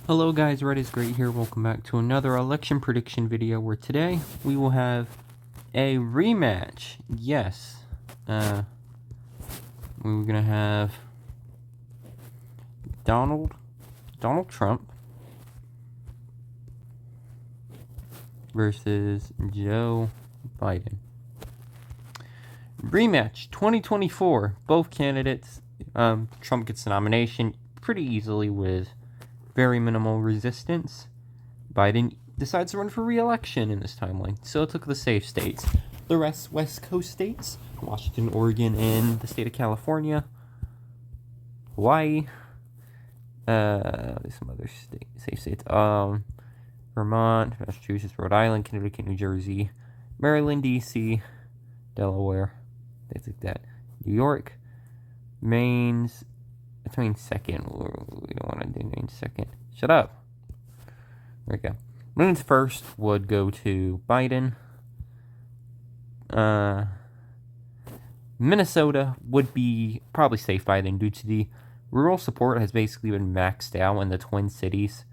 Hello guys, Red is Great here. Welcome back to another election prediction video where today we will have a rematch. Yes. We're gonna have Donald Trump versus Joe Biden. Rematch 2024. Both candidates. Trump gets the nomination pretty easily with very minimal resistance. Biden decides to run for re-election in this timeline, so it took the safe states. The rest, West Coast states, Washington, Oregon, and the state of California, Hawaii, some other safe states, Vermont, Massachusetts, Rhode Island, Connecticut, New Jersey, Maryland, D.C., Delaware, things like that. New York, Maine's second. We don't want to do Maine's second. Shut up. There we go. Maine's first would go to Biden. Minnesota would be probably safe Biden due to the rural support has basically been maxed out and the Twin Cities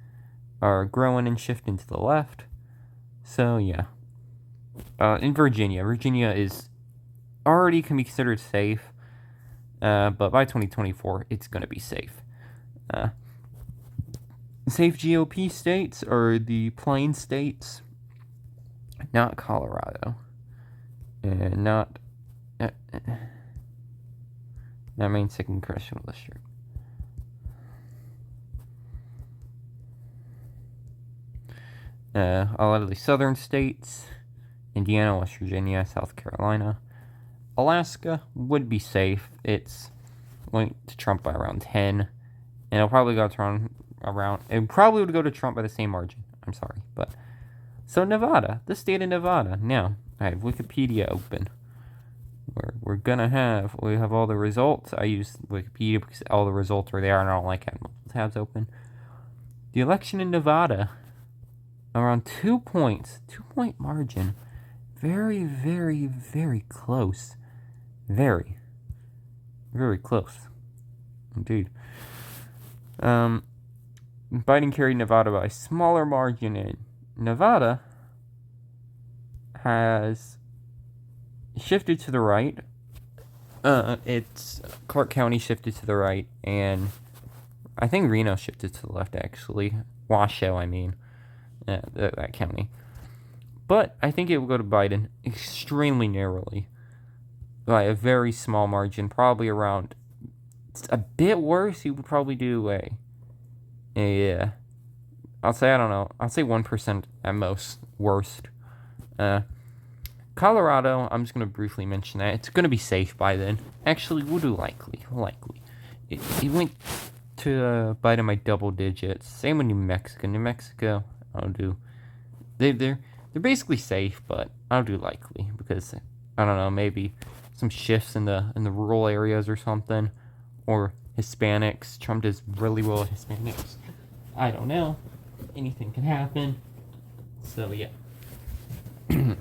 are growing and shifting to the left. So, yeah. In Virginia is already can be considered safe. But by 2024, it's going to be safe. Safe GOP states are the Plain states, not Colorado, and not Maine second congressional district. A lot of the southern states, Indiana, West Virginia, South Carolina. Alaska would be safe. It's went to Trump by around 10, and it'll probably go to around. It probably would go to Trump by the same margin. I'm sorry, but so Nevada, the state of Nevada. Now I have Wikipedia open. We have all the results. I use Wikipedia because all the results are there, and I don't like having multiple tabs open. The election in Nevada, around 2 points, 2-point margin, very, very, very close. Very, very close. Indeed. Biden carried Nevada by a smaller margin, and Nevada has shifted to the right. It's Clark County shifted to the right, and I think Reno shifted to the left, actually. Washoe, I mean. That county. But I think it will go to Biden extremely narrowly. By a very small margin, probably around. It's a bit worse. He would probably do I'll say 1% at most worst. Colorado, I'm just gonna briefly mention that it's gonna be safe by then. Actually, we'll do likely. It went to Biden by double digits. Same with New Mexico. New Mexico, I'll do. They're basically safe, but I'll do likely because I don't know, maybe some shifts in the rural areas or something, or Hispanics. Trump does really well at Hispanics. I don't know. Anything can happen. So yeah. The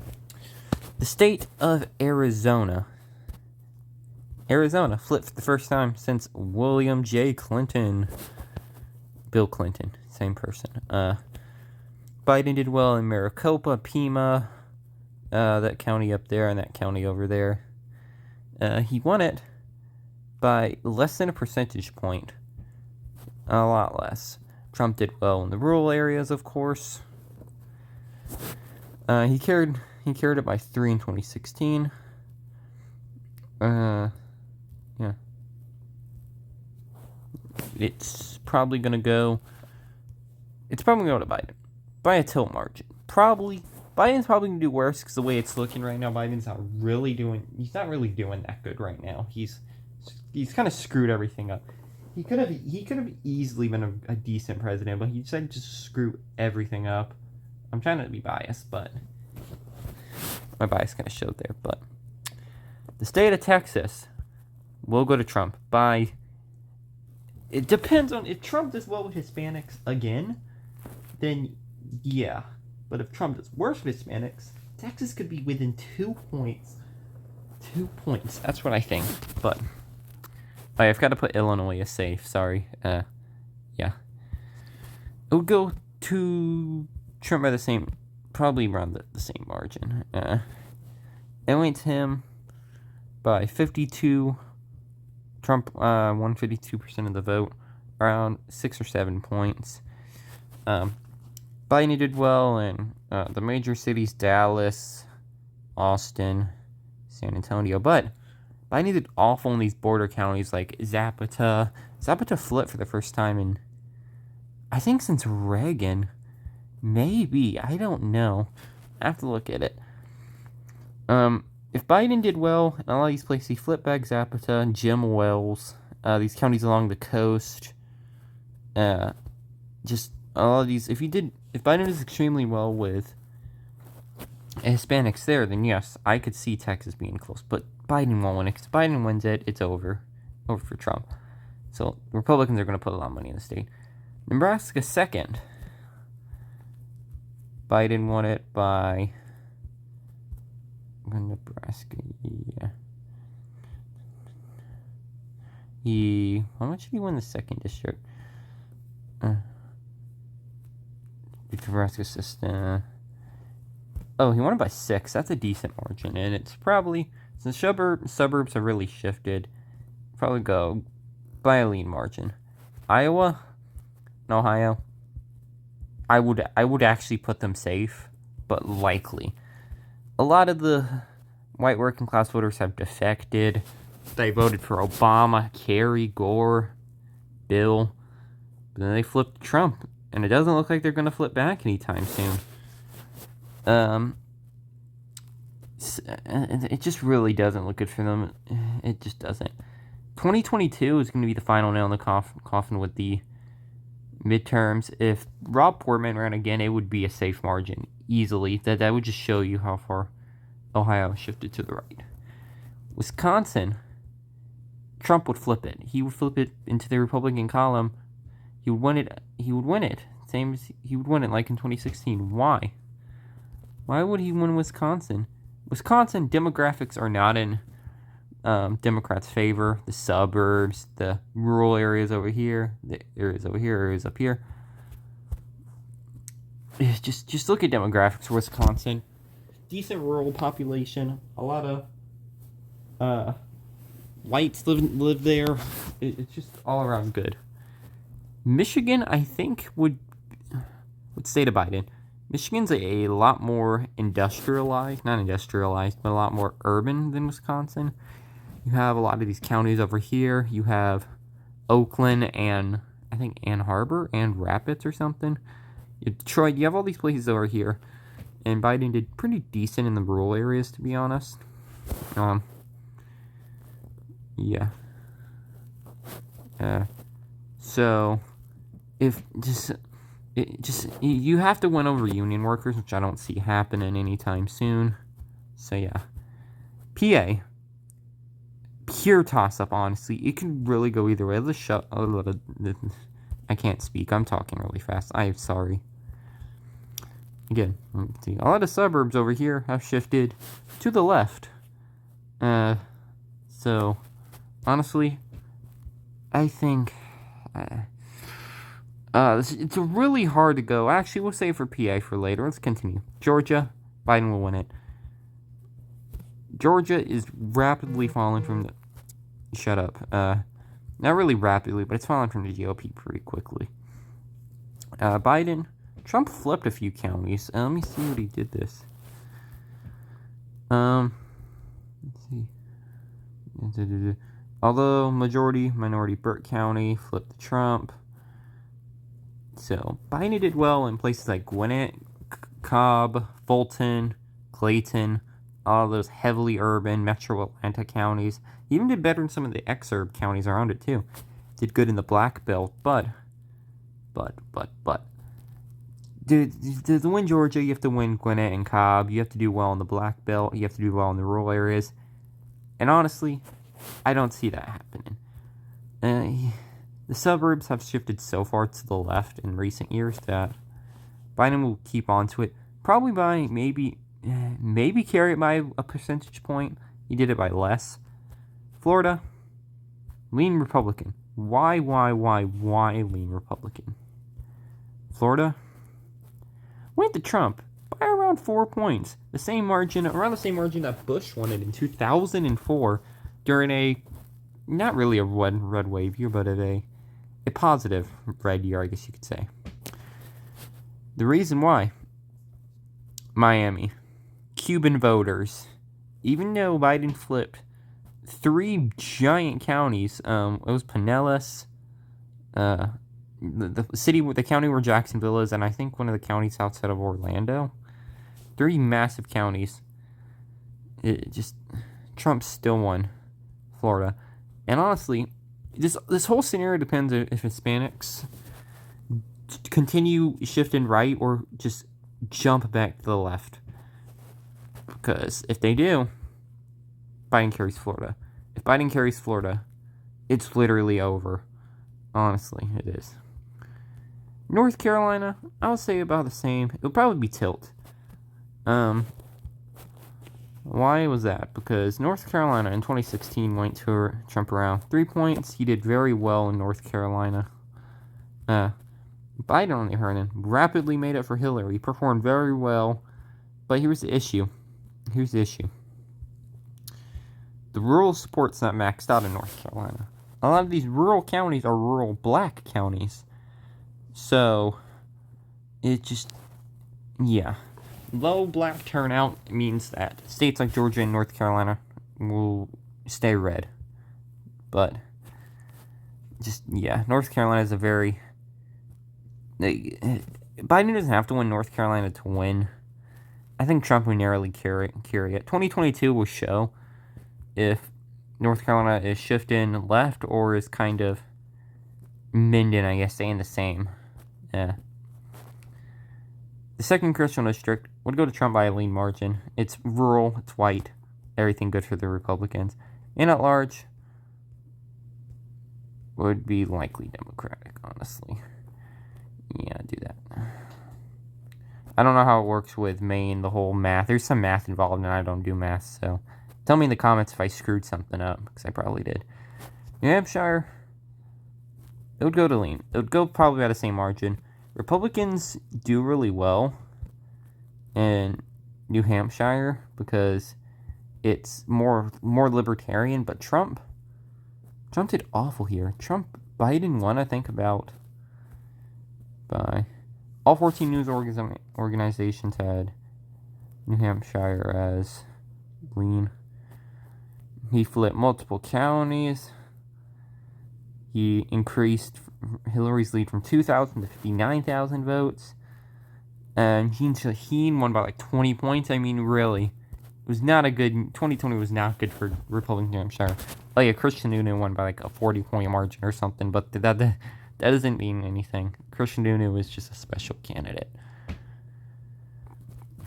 state of Arizona. Arizona flipped for the first time since William J. Clinton. Bill Clinton, same person. Biden did well in Maricopa, Pima, that county up there and that county over there. He won it by less than a percentage point. A lot less. Trump did well in the rural areas, of course. He carried it by 3 in 2016. Yeah. It's probably gonna go to Biden by a tilt margin. Biden's probably gonna do worse because the way it's looking right now, Biden's not really doing that good right now. He's kind of screwed everything up. He could have easily been a decent president, but he decided to screw everything up. I'm trying not to be biased, but my bias kind of showed there. But the state of Texas will go to Trump by. It depends on if Trump does well with Hispanics again, then yeah. But if Trump does worse with Hispanics, Texas could be within 2 points. 2 points. That's what I think. But I've got to put Illinois as safe. Sorry. Yeah. It would go to Trump by the same, probably around the same margin. It went to him by 52. Trump won 52% of the vote, around 6 or 7 points. Biden did well in the major cities, Dallas, Austin, San Antonio, but Biden did awful in these border counties like Zapata. Zapata flipped for the first time in, I think, since Reagan. Maybe. I don't know. I have to look at it. If Biden did well in a lot of these places, he flipped back Zapata, Jim Wells, these counties along the coast, just a lot of these. If Biden does extremely well with Hispanics there, then yes, I could see Texas being close. But Biden won't win it, because Biden wins it, it's over for Trump. So Republicans are going to put a lot of money in the state. Nebraska second. Biden won it by Nebraska. Yeah. How much did he win the second district? Nebraska system. Oh, he won it by 6. That's a decent margin, and it's probably, since suburbs have really shifted, probably go by a lean margin. Iowa and Ohio, I would actually put them safe, but likely. A lot of the white working class voters have defected. They voted for Obama, Kerry, Gore, Bill, but then they flipped Trump, and it doesn't look like they're going to flip back anytime soon. It just really doesn't look good for them. It just doesn't. 2022 is going to be the final nail in the coffin with the midterms. If Rob Portman ran again, it would be a safe margin easily. That would just show you how far Ohio shifted to the right. Wisconsin, Trump would flip it. He would flip it into the Republican column. He would win it. Same as he would win it like in 2016. Why? Why would he win Wisconsin? Wisconsin demographics are not in Democrats' favor. The suburbs, the rural areas over here, the areas over here, areas up here. Just look at demographics for Wisconsin. Decent rural population. A lot of whites live there. It's just all around good. Michigan, I think, would stay to Biden. Michigan's a lot more industrialized, not industrialized, but a lot more urban than Wisconsin. You have a lot of these counties over here. You have Oakland and I think Ann Arbor and Rapids or something. Detroit, you have all these places over here. And Biden did pretty decent in the rural areas, to be honest. Yeah. So, you have to win over union workers, which I don't see happening anytime soon. So yeah. PA. Pure toss-up, honestly. It can really go either way. I can't speak. I'm talking really fast. I'm sorry. Again, let's see. A lot of suburbs over here have shifted to the left. So, honestly, I think it's really hard to go. Actually, we'll save for PA for later. Let's continue. Georgia, Biden will win it. Georgia is rapidly falling from the... Shut up. Not really rapidly, but it's falling from the GOP pretty quickly. Biden... Trump flipped a few counties. Let me see what he did this. Let's see. Although minority Burt County flipped to Trump. So, Biden did well in places like Gwinnett, Cobb, Fulton, Clayton, all those heavily urban metro Atlanta counties. He even did better in some of the exurb counties around it, too. Did good in the Black Belt, but. To win Georgia, you have to win Gwinnett and Cobb. You have to do well in the Black Belt. You have to do well in the rural areas. And honestly, I don't see that happening. The suburbs have shifted so far to the left in recent years that Biden will keep on to it. Probably by maybe carry it by a percentage point. He did it by less. Florida, lean Republican. Why lean Republican? Florida went to Trump by around 4 points. The same margin, around the same margin that Bush won it in 2004 during a, not really a red wave year, but a positive red year, I guess you could say. The reason why, Miami, Cuban voters, even though Biden flipped 3 giant counties, it was Pinellas, the county where Jacksonville is, and I think one of the counties outside of Orlando. 3 massive counties. Trump still won Florida. And honestly, this whole scenario depends if Hispanics continue shifting right or just jump back to the left. Because if they do, Biden carries Florida. If Biden carries Florida, it's literally over. Honestly, it is. North Carolina, I would say about the same. It would probably be tilt. Why was that? Because North Carolina in 2016 went to Trump around 3 points. He did very well in North Carolina. Biden, on the other hand, rapidly made up for Hillary. He performed very well. But here's the issue. The rural support's not maxed out in North Carolina. A lot of these rural counties are rural black counties. So, it just, yeah. Low black turnout means that states like Georgia and North Carolina will stay red. But, North Carolina is a very, Biden doesn't have to win North Carolina to win. I think Trump would narrowly carry it. 2022 will show if North Carolina is shifting left or is kind of mending, I guess, staying the same. Yeah. The second congressional district would go to Trump by a lean margin. It's rural, it's white, everything good for the Republicans. And at large, would be likely Democratic, honestly. Yeah, do that. I don't know how it works with Maine, the whole math. There's some math involved, and I don't do math, so tell me in the comments if I screwed something up, because I probably did. New Hampshire, it would go to lean. It would go probably by the same margin. Republicans do really well in New Hampshire because it's more libertarian, but Trump did awful here. Biden won, I think, about by all 14 news organizations had New Hampshire as lean. He flipped multiple counties. He increased Hillary's lead from 2,000 to 59,000 votes. And Gene Shaheen won by like 20 points. I mean, really. It was not a good... 2020 was not good for Republican New Hampshire. Like, Christian Sununu won by like a 40-point margin or something. But that doesn't mean anything. Christian Sununu was just a special candidate.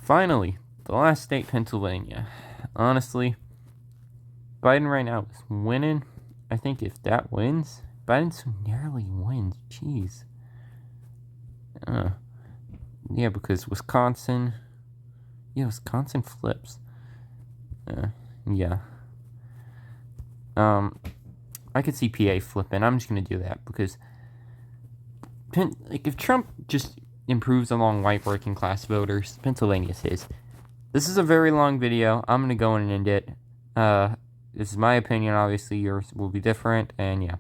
Finally, the last state, Pennsylvania. Honestly, Biden right now is winning. I think if that wins... Biden so narrowly wins. Jeez. Yeah, because Wisconsin... Yeah, Wisconsin flips. Yeah. I could see PA flipping. I'm just going to do that because... if Trump just improves along white working class voters, Pennsylvania's his. This is a very long video. I'm going to go in and end it. This is my opinion. Obviously, yours will be different. And yeah.